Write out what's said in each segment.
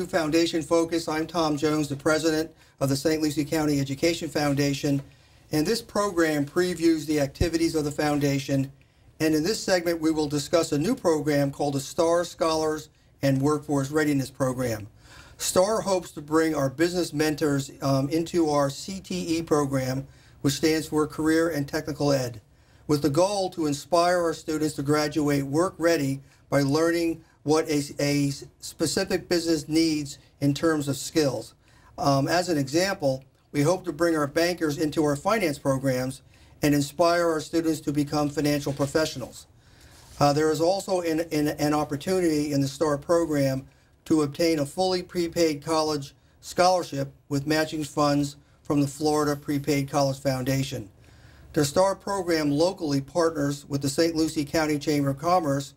to Foundation Focus. I'm Tom Jones, the president of the St. Lucie County Education Foundation, and this program previews the activities of the foundation. And in this segment, we will discuss a new program called the STAR Scholars and Workforce Readiness Program. STAR hopes to bring our business mentors into our CTE program, which stands for Career and Technical Ed, with the goal to inspire our students to graduate work ready by learning what a specific business needs in terms of skills. As an example, we hope to bring our bankers into our finance programs and inspire our students to become financial professionals. There is also an opportunity in the STAR program to obtain a fully prepaid college scholarship with matching funds from the Florida Prepaid College Foundation. The STAR program locally partners with the St. Lucie County Chamber of Commerce,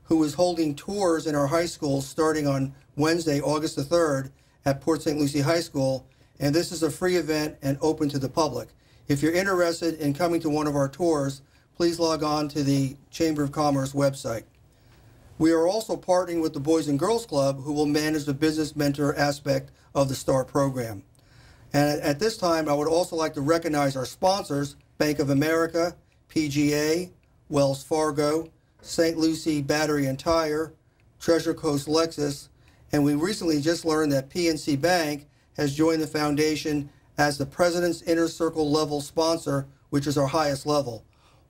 who is holding tours in our high schools starting on Wednesday, August the 3rd at Port St. Lucie High School, and this is a free event and open to the public. If you're interested in coming to one of our tours, please log on to the Chamber of Commerce website. We are also partnering with the Boys and Girls Club, who will manage the business mentor aspect of the STAR program. And at this time, I would also like to recognize our sponsors, Bank of America, PGA, Wells Fargo, St. Lucie Battery and Tire, Treasure Coast Lexus, and we recently just learned that PNC Bank has joined the foundation as the President's Inner Circle level sponsor, which is our highest level.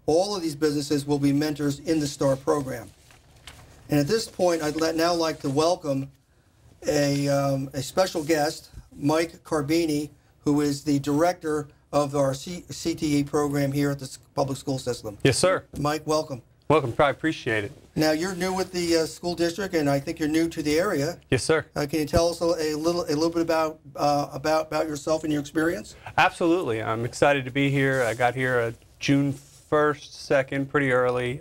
All of these businesses will be mentors in the STAR program. And at this point, I'd now like to welcome a special guest, Mike Carbenia, who is the director of our CTE program here at the public school system. Yes, sir. Mike, welcome. Welcome. I appreciate it. Now, you're new with the school district, and I think you're new to the area. Yes, sir. Can you tell us a little bit about yourself and your experience? Absolutely. I'm excited to be here. I got here June 1st, 2nd, pretty early,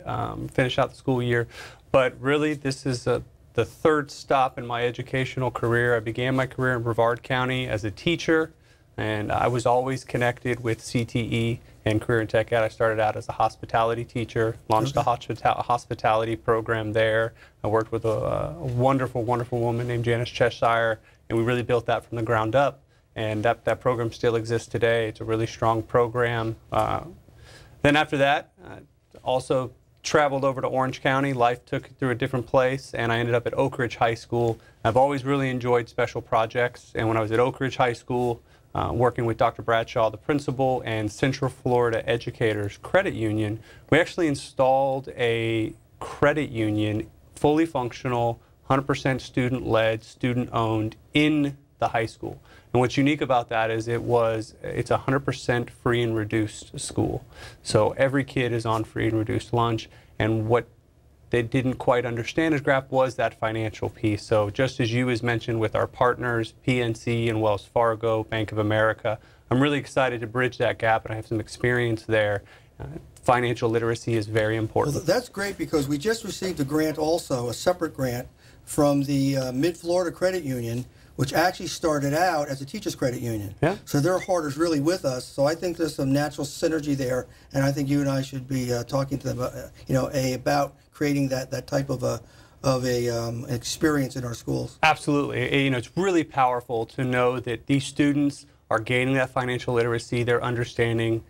finish out the school year. But really, this is the third stop in my educational career. I began my career in Brevard County as a teacher, and I was always connected with CTE and Career and Tech Ed. I started out as a hospitality teacher, launched a hospitality program there. I worked with a wonderful, wonderful woman named Janice Cheshire, and we really built that from the ground up. And that program still exists today. It's a really strong program. Then after that, also traveled over to Orange County. Life took it through a different place, and I ended up at Oak Ridge High School. I've always really enjoyed special projects, and when I was at Oak Ridge High School, working with Dr. Bradshaw, the principal, and Central Florida Educators Credit Union, we actually installed a credit union, fully functional, 100% student-led, student-owned, in the high school. And what's unique about that is it's 100% free and reduced school. So every kid is on free and reduced lunch, and what they didn't quite understand as grasp was that financial piece. So just as you as mentioned with our partners, PNC and Wells Fargo, Bank of America, I'm really excited to bridge that gap, and I have some experience there. Financial literacy is very important. Well, that's great, because we just received a grant also, a separate grant from the Mid-Florida Credit Union, which actually started out as a teachers credit union. Yeah. So their heart is really with us. So I think there's some natural synergy there, and I think you and I should be talking to them, about creating that type of experience in our schools. Absolutely. It's really powerful to know that these students are gaining that financial literacy. They're understanding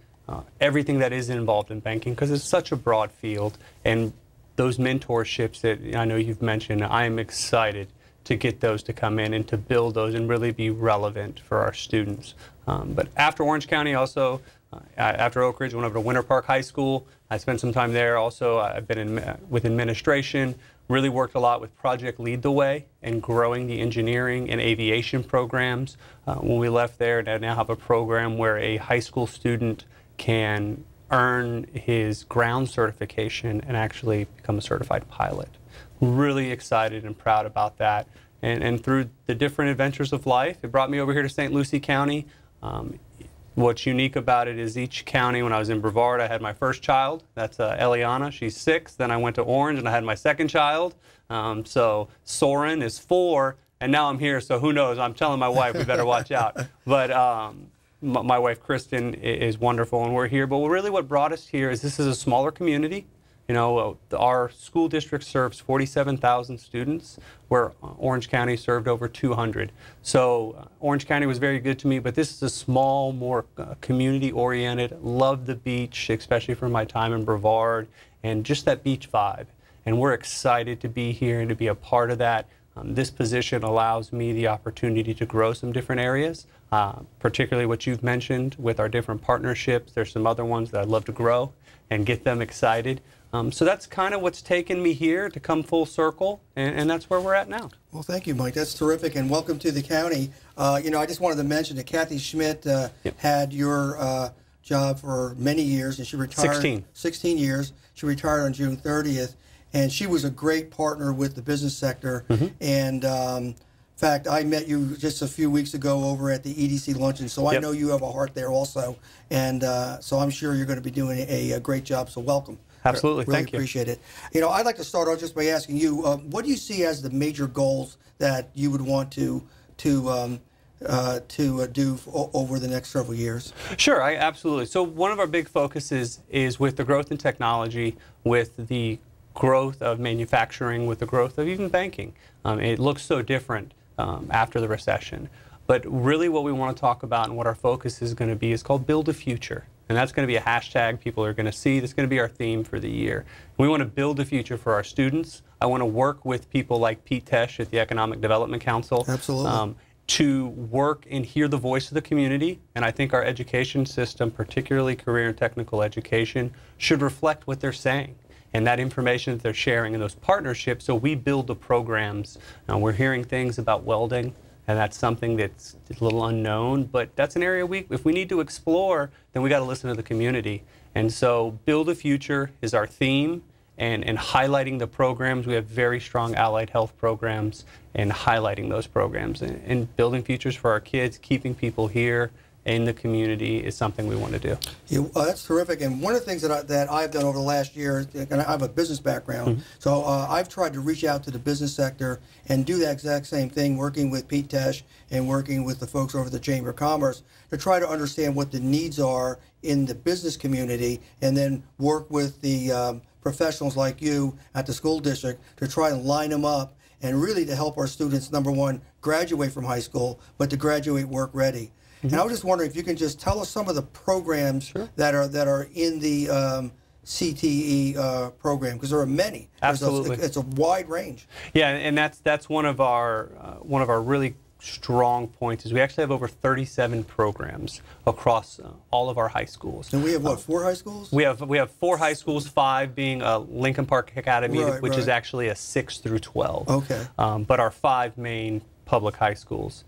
everything that is involved in banking, because it's such a broad field. And those mentorships that I know you've mentioned, I am excited to get those to come in and to build those and really be relevant for our students. But after Orange County, also, after Oak Ridge, I went over to Winter Park High School. I spent some time there. Also, I've been with administration, really worked a lot with Project Lead the Way and growing the engineering and aviation programs. When we left there, I now have a program where a high school student can earn his ground certification and actually become a certified pilot. Really excited and proud about that. And through the different adventures of life, it brought me over here to St. Lucie County. What's unique about it is each county, when I was in Brevard, I had my first child. That's Eliana. She's 6. Then I went to Orange and I had my second child. So Soren is 4, and now I'm here, so who knows? I'm telling my wife we better watch out. But my wife, Kristen, is wonderful, and we're here. But really what brought us here is this is a smaller community. You know, our school district serves 47,000 students, where Orange County served over 200. So Orange County was very good to me, but this is a small, more community-oriented. Love the beach, especially from my time in Brevard, and just that beach vibe. And we're excited to be here and to be a part of that. This position allows me the opportunity to grow some different areas, particularly what you've mentioned with our different partnerships. There's some other ones that I'd love to grow and get them excited. So that's kind of what's taken me here to come full circle, and that's where we're at now. Well, thank you, Mike. That's terrific, and welcome to the county. You know, I just wanted to mention that Kathy Schmidt had your job for many years, and she retired 16 years. She retired on June 30th, and she was a great partner with the business sector. And in fact, I met you just a few weeks ago over at the EDC luncheon, so I know you have a heart there also, and so I'm sure you're going to be doing a great job. So welcome. Absolutely, really thank you. Appreciate it. You know, I'd like to start off just by asking you, what do you see as the major goals that you would want to do over the next several years? Sure, absolutely. So one of our big focuses is with the growth in technology, with the growth of manufacturing, with the growth of even banking. It looks so different after the recession. But really what we want to talk about and what our focus is going to be is called Build a Future. And that's going to be a hashtag people are going to see. That's going to be our theme for the year. We want to build a future for our students. I want to work with people like Pete Tesh at the Economic Development Council. Absolutely. To work and hear the voice of the community. And I think our education system, particularly career and technical education, should reflect what they're saying and that information that they're sharing in those partnerships. So we build the programs. We're hearing things about welding, and that's something that's a little unknown, but that's an area if we need to explore, then we got to listen to the community. And so Build a Future is our theme, and highlighting the programs. We have very strong allied health programs, and highlighting those programs and building futures for our kids, keeping people here in the community is something we want to do. Yeah, that's terrific. And one of the things that I've done over the last year, and I have a business background, so I've tried to reach out to the business sector and do that exact same thing, working with Pete Tesh and working with the folks over at the Chamber of Commerce to try to understand what the needs are in the business community, and then work with the professionals like you at the school district to try and line them up and really to help our students, number one, graduate from high school, but to graduate work ready. And I was just wondering if you can just tell us some of the programs that are in the CTE program, because there are many. Absolutely, it's a wide range. Yeah, and that's one of our really strong points is we actually have over 37 programs across all of our high schools. And we have what, 4 high schools? We have 4 high schools, 5 being Lincoln Park Academy, which is actually a 6 through 12. Okay. But our 5 main public high schools.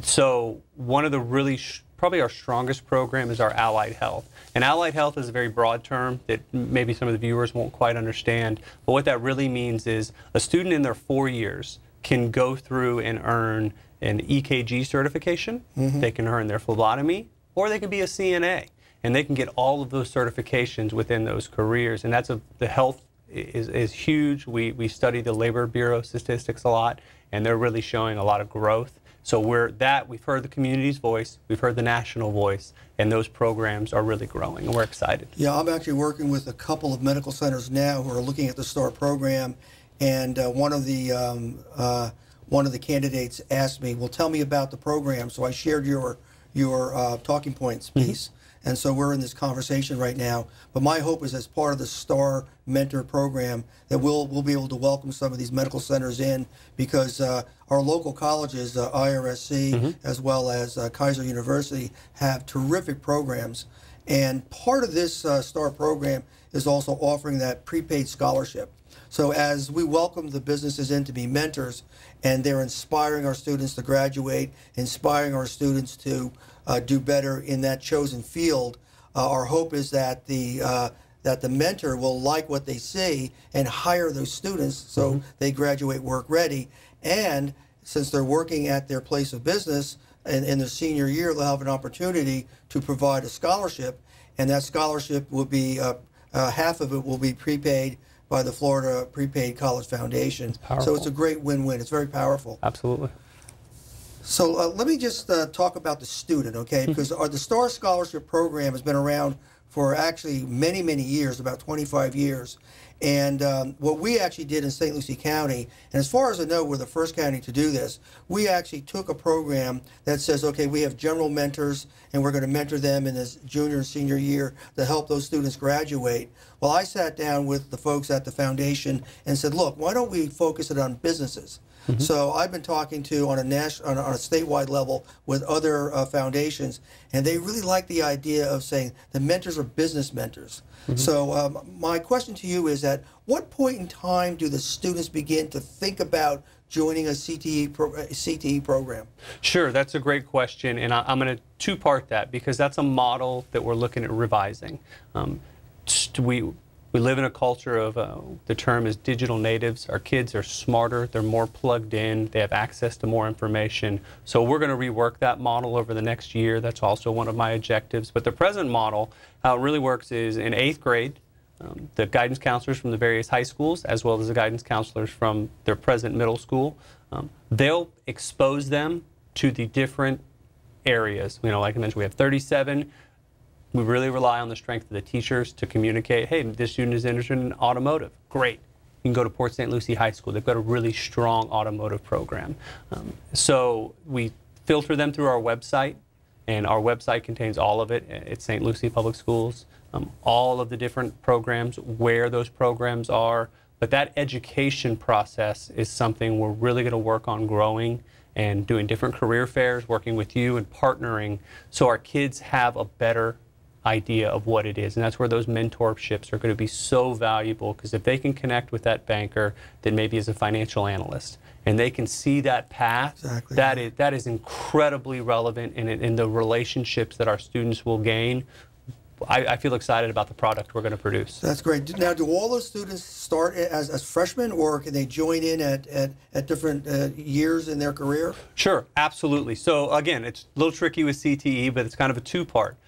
So one of the probably our strongest program is our allied health. And allied health is a very broad term that maybe some of the viewers won't quite understand. But what that really means is a student in their 4 years can go through and earn an EKG certification. They can earn their phlebotomy, or they can be a CNA. And they can get all of those certifications within those careers. And the health is huge. We study the Labor Bureau statistics a lot, and they're really showing a lot of growth. So we've heard the community's voice, we've heard the national voice, and those programs are really growing, and we're excited. Yeah, I'm actually working with a couple of medical centers now who are looking at the STAR program, and one of the candidates asked me, "Well, tell me about the program." So I shared your talking points piece. And so we're in this conversation right now. But my hope is, as part of the STAR Mentor program, that we'll be able to welcome some of these medical centers in, because our local colleges, IRSC, as well as Kaiser University, have terrific programs. And part of this STAR program is also offering that prepaid scholarship. So as we welcome the businesses in to be mentors, and they're inspiring our students to graduate, inspiring our students to do better in that chosen field, our hope is that the mentor will like what they see and hire those students so they graduate work ready. And since they're working at their place of business in their senior year, they'll have an opportunity to provide a scholarship, and that scholarship will be half of it will be prepaid by the Florida Prepaid College Foundation. So it's a great win-win. It's very powerful. Absolutely. So let me just talk about the student, okay? Because the STAR Scholarship Program has been around for actually many, many years, about 25 years. And what we actually did in St. Lucie County, and as far as I know, we're the first county to do this, we actually took a program that says, okay, we have general mentors, and we're going to mentor them in this junior and senior year to help those students graduate. Well, I sat down with the folks at the foundation and said, look, why don't we focus it on businesses? So I've been talking to on a statewide level with other foundations, and they really like the idea of saying the mentors are business mentors. So my question to you is, at what point in time do the students begin to think about joining a CTE program? Sure, that's a great question, and I'm going to two-part that because that's a model that we're looking at revising. We live in a culture of, the term is digital natives. Our kids are smarter, they're more plugged in, they have access to more information. So we're going to rework that model over the next year. That's also one of my objectives. But the present model, how it really works is in 8th grade, the guidance counselors from the various high schools, as well as the guidance counselors from their present middle school, they'll expose them to the different areas. You know, like I mentioned, we have 37. We really rely on the strength of the teachers to communicate, hey, this student is interested in automotive. Great. You can go to Port St. Lucie High School. They've got a really strong automotive program. So we filter them through our website, and our website contains all of it. It's St. Lucie Public Schools, all of the different programs, where those programs are. But that education process is something we're really going to work on growing and doing different career fairs, working with you and partnering so our kids have a better idea of what it is. And that's where those mentorships are going to be so valuable, because if they can connect with that banker that maybe is a financial analyst and they can see that path, that is incredibly relevant in the relationships that our students will gain. I feel excited about the product we're going to produce. That's great. Now, do all those students start as freshmen, or can they join in at different years in their career? Sure, absolutely. So again, it's a little tricky with CTE, but it's kind of a two-part.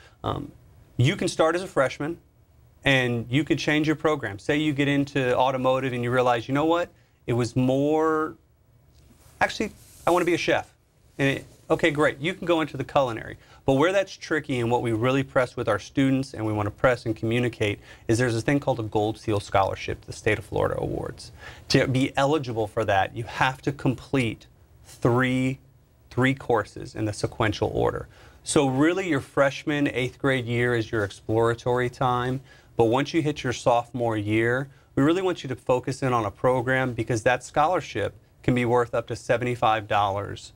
You can start as a freshman, and you could change your program. Say you get into automotive and you realize, you know what, it was more, actually, I want to be a chef. And okay, great, you can go into the culinary. But where that's tricky, and what we really press with our students and we want to press and communicate, is there's a thing called a Gold Seal Scholarship the state of Florida awards. To be eligible for that, you have to complete three courses in the sequential order. So really your freshman 8th grade year is your exploratory time, but once you hit your sophomore year, we really want you to focus in on a program, because that scholarship can be worth up to $75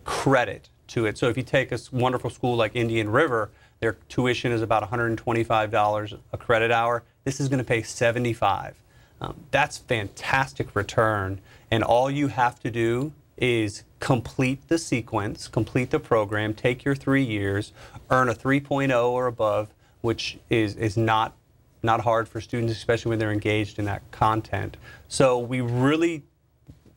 credit to it. So if you take a wonderful school like Indian River, their tuition is about $125 a credit hour. This is going to pay $75. That's fantastic return, and all you have to do is complete the sequence, complete the program, take your 3 years, earn a 3.0 or above, which is not hard for students, especially when they're engaged in that content. So we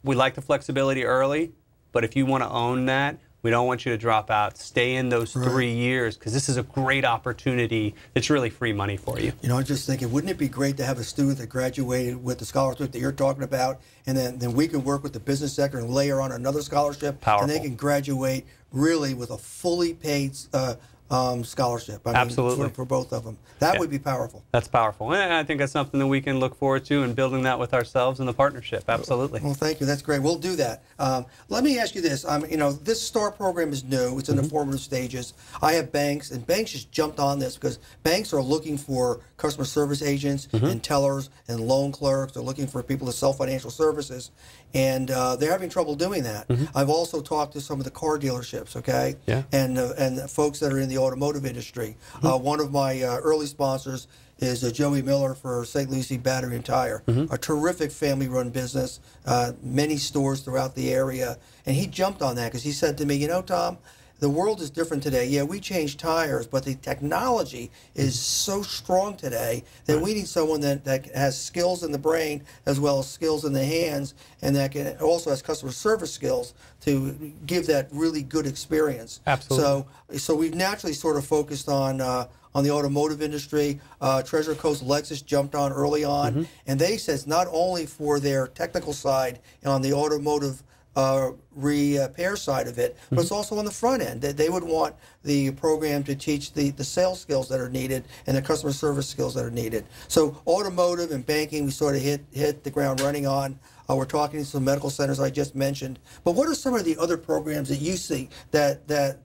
like the flexibility early, but if you want to own that, we don't want you to drop out. Stay in those 3 years, because this is a great opportunity. It's really free money for you. You know, I'm just thinking, wouldn't it be great to have a student that graduated with the scholarship that you're talking about, and then we can work with the business sector and layer on another scholarship, Powerful. And they can graduate really with a fully paid scholarship. I mean, Absolutely. For both of them. That would be powerful. That's powerful. And I think that's something that we can look forward to, and building that with ourselves in the partnership. Absolutely. Well, thank you. That's great. We'll do that. Let me ask you this. You know, this STAR program is new. It's in the formative stages. I have banks, and banks just jumped on this because banks are looking for customer service agents and tellers and loan clerks. They're looking for people to sell financial services, and they're having trouble doing that. I've also talked to some of the car dealerships, okay, and the folks that are in the automotive industry. One of my early sponsors is Joey Miller for St. Lucie Battery and Tire, a terrific family-run business, many stores throughout the area. And he jumped on that because he said to me, you know, Tom, the world is different today. Yeah, we change tires, but the technology is so strong today that we need someone that has skills in the brain as well as skills in the hands, and that can also has customer service skills to give that really good experience. Absolutely. So we've naturally sort of focused on the automotive industry. Treasure Coast Lexus jumped on early on, and they said it's not only for their technical side and on the automotive repair side of it, but it's also on the front end. They would want the program to teach the sales skills that are needed and the customer service skills that are needed. So automotive and banking, we sort of hit the ground running on. We're talking to some medical centers I just mentioned. But what are some of the other programs that you see that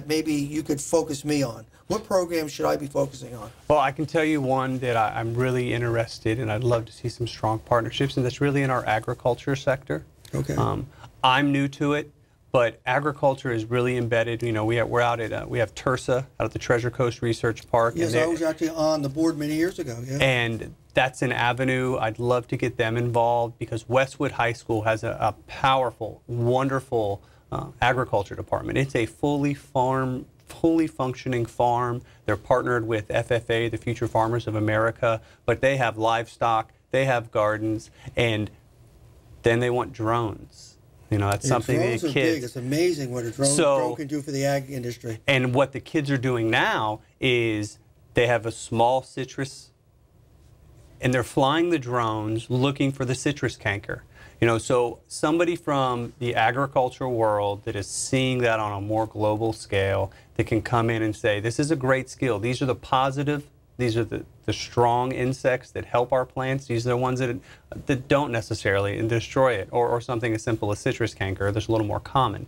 maybe you could focus me on? What programs should I be focusing on? Well, I can tell you one that I'm really interested in. I'd love to see some strong partnerships, and that's really in our agriculture sector. Okay. I'm new to it, but agriculture is really embedded. You know, we're out at we have TURSA out at the Treasure Coast Research Park. Yes, I was actually on the board many years ago. Yeah. And that's an avenue. I'd love to get them involved because Westwood High School has a powerful, wonderful agriculture department. It's a fully functioning farm. They're partnered with FFA, the Future Farmers of America, but they have livestock, they have gardens, and then they want drones. You know, that's something the kids. Drones are big. It's amazing what a drone can do for the ag industry. And what the kids are doing now is they have a small citrus, and they're flying the drones looking for the citrus canker. You know, so somebody from the agricultural world that is seeing that on a more global scale, that can come in and say, this is a great skill. These are the positive, these are the strong insects that help our plants. These are the ones that don't necessarily destroy it, or something as simple as citrus canker that's a little more common.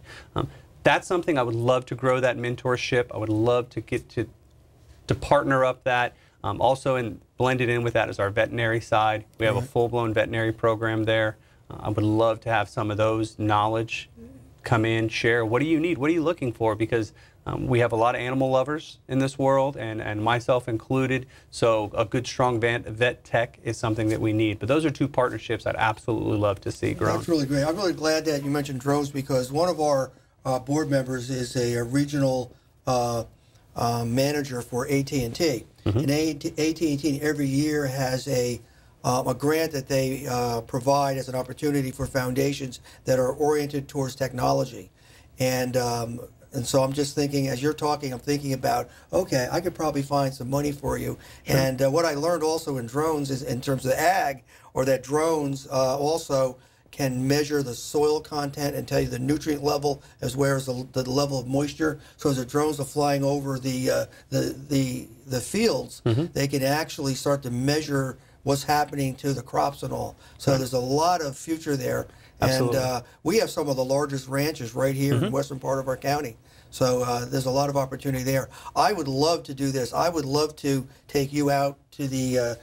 That's something I would love to grow, that mentorship. I would love to get to partner up that. Also, blended in with that is our veterinary side. We have a full-blown veterinary program there. I would love to have some of those knowledge come in, share. What do you need? What are you looking for? Because we have a lot of animal lovers in this world, and myself included. So a good, strong vet tech is something that we need. But those are two partnerships I'd absolutely love to see grow. That's really great. I'm really glad that you mentioned drones because one of our board members is a regional manager for AT&T. And AT&T every year has a grant that they provide as an opportunity for foundations that are oriented towards technology. And so I'm just thinking, as you're talking, I'm thinking about, okay, I could probably find some money for you. Sure. And what I learned also in drones is, in terms of ag, or that drones also can measure the soil content and tell you the nutrient level as well as the level of moisture. So as the drones are flying over the fields, they can actually start to measure what's happening to the crops and all. So there's a lot of future there. Absolutely. And we have some of the largest ranches right here in the western part of our county. So there's a lot of opportunity there. I would love to do this. I would love to take you out to the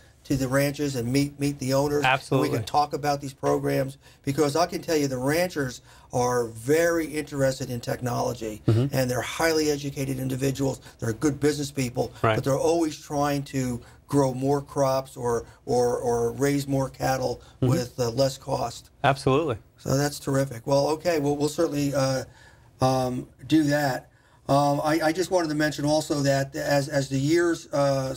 ranches and meet the owners. Absolutely. And we can talk about these programs, because I can tell you the ranchers are very interested in technology, and they're highly educated individuals. They're good business people, but they're always trying to grow more crops or raise more cattle with less cost. Absolutely. So that's terrific. Well, okay, we'll certainly do that. I just wanted to mention also that as the years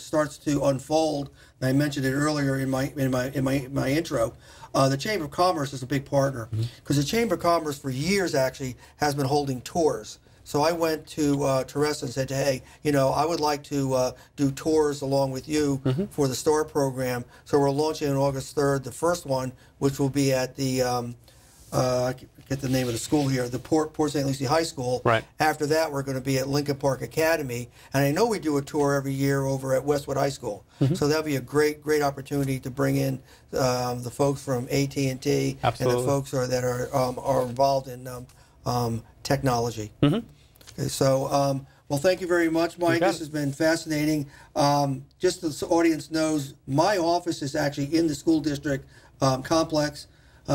starts to unfold, and I mentioned it earlier in my intro, the Chamber of Commerce is a big partner, because the Chamber of Commerce for years actually has been holding tours. So I went to Teresa and said, hey, you know, I would like to do tours along with you for the STAR program. So we're launching on August 3rd, the first one, which will be at the, I get the name of the school here, the Port St. Lucie High School. Right. After that, we're going to be at Lincoln Park Academy. And I know we do a tour every year over at Westwood High School. So that'll be a great opportunity to bring in the folks from AT&T and the folks that are involved in technology. Okay, so, well, thank you very much, Mike. This has been fascinating. Just so the audience knows, my office is actually in the school district complex.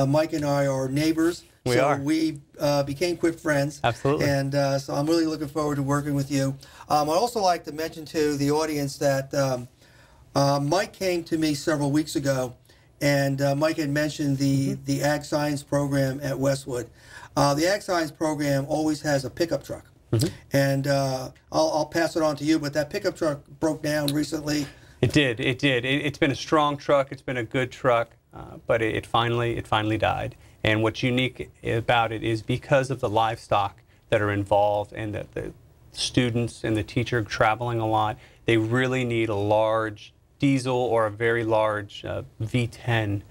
Mike and I are neighbors. We became quick friends. Absolutely. And so I'm really looking forward to working with you. I'd also like to mention to the audience that Mike came to me several weeks ago, and Mike had mentioned the Ag Science program at Westwood. The Ag Science program always has a pickup truck. And I'll pass it on to you, but that pickup truck broke down recently. It did. It's been a strong truck. It's been a good truck, but it finally died. And what's unique about it is because of the livestock that are involved and the students and the teacher traveling a lot, they really need a large diesel or a very large V10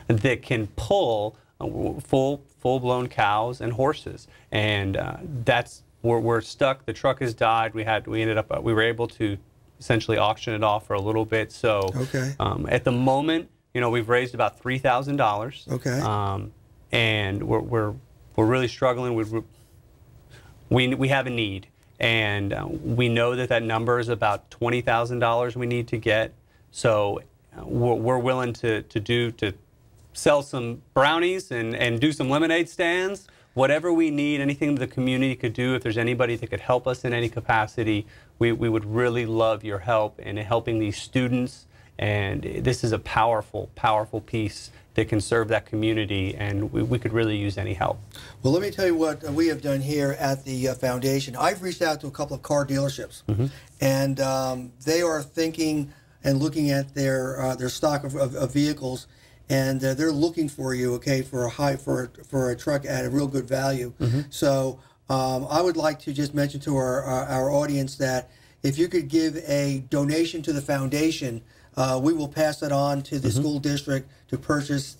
that can pull full full-blown cows and horses, and that's we're stuck. The truck has died. We were able to essentially auction it off for a little bit. So okay. At the moment, we've raised about $3,000. Okay. And we're really struggling. We have a need, and we know that number is about $20,000 we need to get. So we're willing to sell some brownies and do some lemonade stands. Whatever we need, anything the community could do, if there's anybody that could help us in any capacity, we would really love your help in helping these students. And this is a powerful, powerful piece that can serve that community, and we could really use any help. Well, let me tell you what we have done here at the foundation. I've reached out to a couple of car dealerships, and they are thinking and looking at their stock of vehicles, and they're looking for you, okay, for a truck at a real good value. So I would like to just mention to our audience that if you could give a donation to the foundation, we will pass it on to the school district to purchase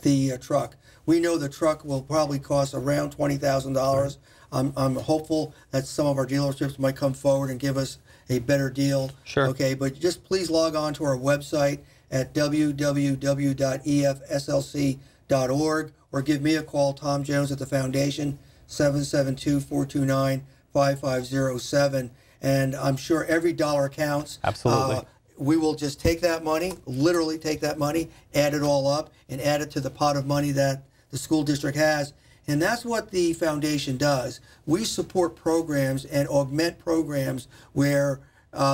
the truck. We know the truck will probably cost around $20,000. I'm hopeful that some of our dealerships might come forward and give us a better deal. Sure. Okay, but just please log on to our website at www.efslc.org or give me a call, Tom Jones at the foundation, 772-429-5507. And I'm sure every dollar counts. Absolutely. We will just take that money, literally take that money, add it all up, and add it to the pot of money that the school district has. And that's what the foundation does. We support programs and augment programs where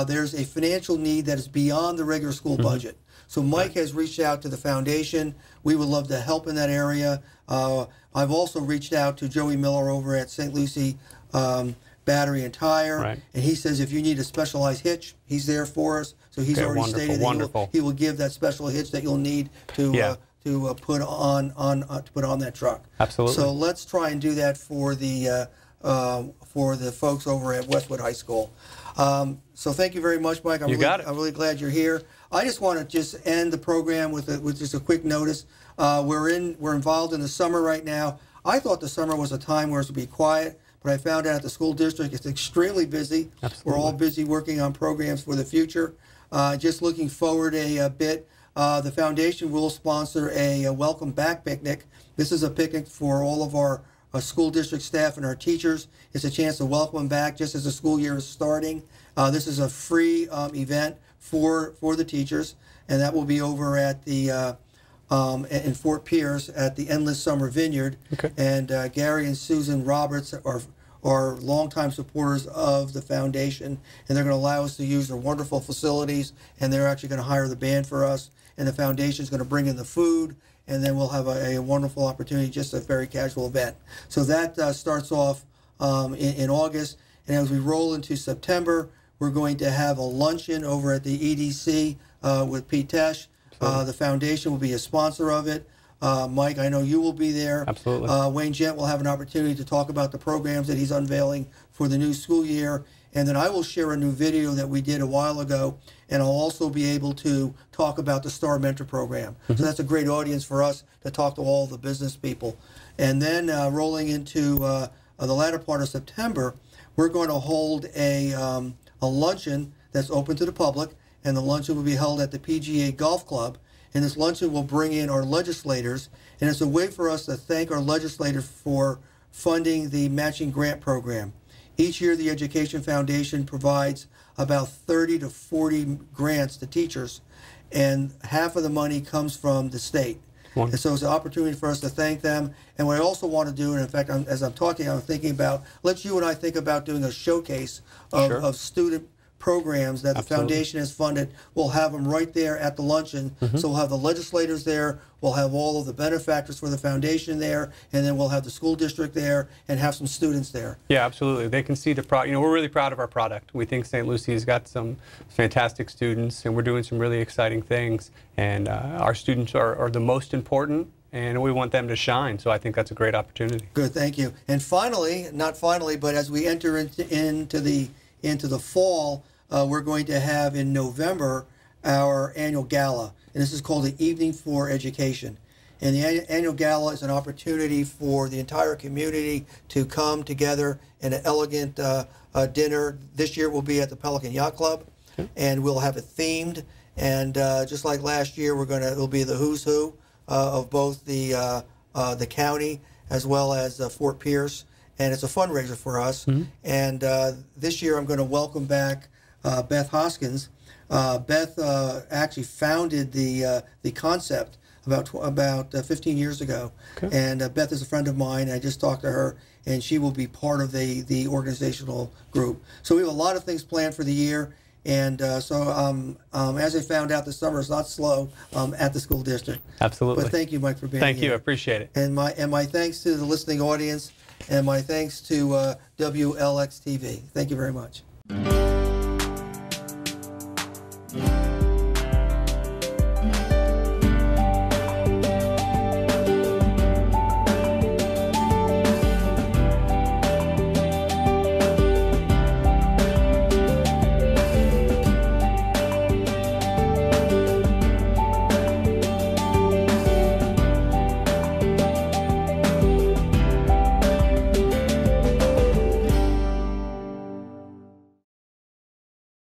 there's a financial need that is beyond the regular school budget. So Mike has reached out to the foundation. We would love to help in that area. I've also reached out to Joey Miller over at St. Lucie Battery and Tire, and he says if you need a specialized hitch, he's there for us. So he's already stated that he will give that special hitch that you'll need to put on that truck. Absolutely. So let's try and do that for the folks over at Westwood High School. So thank you very much, Mike. I'm really glad you're here. I just want to just end the program with just a quick notice. We're involved in the summer right now. I thought the summer was a time where it would be quiet, but I found out at the school district it's extremely busy. Absolutely. We're all busy working on programs for the future. Just looking forward a bit. The foundation will sponsor a welcome back picnic. This is a picnic for all of our school district staff and our teachers. It's a chance to welcome them back just as the school year is starting. This is a free event for the teachers, and that will be over at the in Fort Pierce at the Endless Summer Vineyard. Okay. And Gary and Susan Roberts are longtime supporters of the foundation, and they're going to allow us to use their wonderful facilities, and they're actually going to hire the band for us, and the foundation is going to bring in the food, and then we'll have a wonderful opportunity, just a very casual event. So that starts off in August, and as we roll into September, we're going to have a luncheon over at the EDC with Pete Tesh. The foundation will be a sponsor of it. Mike, I know you will be there. Absolutely. Wayne Gent will have an opportunity to talk about the programs that he's unveiling for the new school year. And then I will share a new video that we did a while ago, and I'll also be able to talk about the Star Mentor program. So that's a great audience for us to talk to all the business people. And then rolling into the latter part of September, we're going to hold a luncheon that's open to the public, and the luncheon will be held at the PGA Golf Club. And this luncheon will bring in our legislators, and it's a way for us to thank our legislators for funding the matching grant program. Each year, the Education Foundation provides about 30 to 40 grants to teachers, and half of the money comes from the state. And so it's an opportunity for us to thank them. And what I also want to do, and in fact, as I'm talking, I'm thinking about, let's you and I think about doing a showcase of student programs that the foundation has funded. We'll have them right there at the luncheon. So we'll have the legislators there, we'll have all of the benefactors for the foundation there, and then we'll have the school district there and have some students there. Yeah, absolutely. They can see the product. You know, we're really proud of our product. We think St. Lucie's got some fantastic students, and we're doing some really exciting things. And our students are the most important, and we want them to shine. So I think that's a great opportunity. Good, thank you. And finally, not finally, but as we enter into the fall, we're going to have in November our annual gala, and this is called the Evening for Education. And the annual gala is an opportunity for the entire community to come together in an elegant dinner. This year will be at the Pelican Yacht Club, and we'll have it themed. And just like last year, it'll be the who's who of both the county as well as Fort Pierce, and it's a fundraiser for us. And this year, I'm going to welcome back Beth Hoskins. Beth actually founded the concept about 15 years ago, and Beth is a friend of mine. I just talked to her, and she will be part of the organizational group. So we have a lot of things planned for the year, and as I found out, the summer is not slow at the school district. Absolutely. But thank you, Mike, for being here. Thank you. I appreciate it. And my thanks to the listening audience, and my thanks to WLX TV. Thank you very much.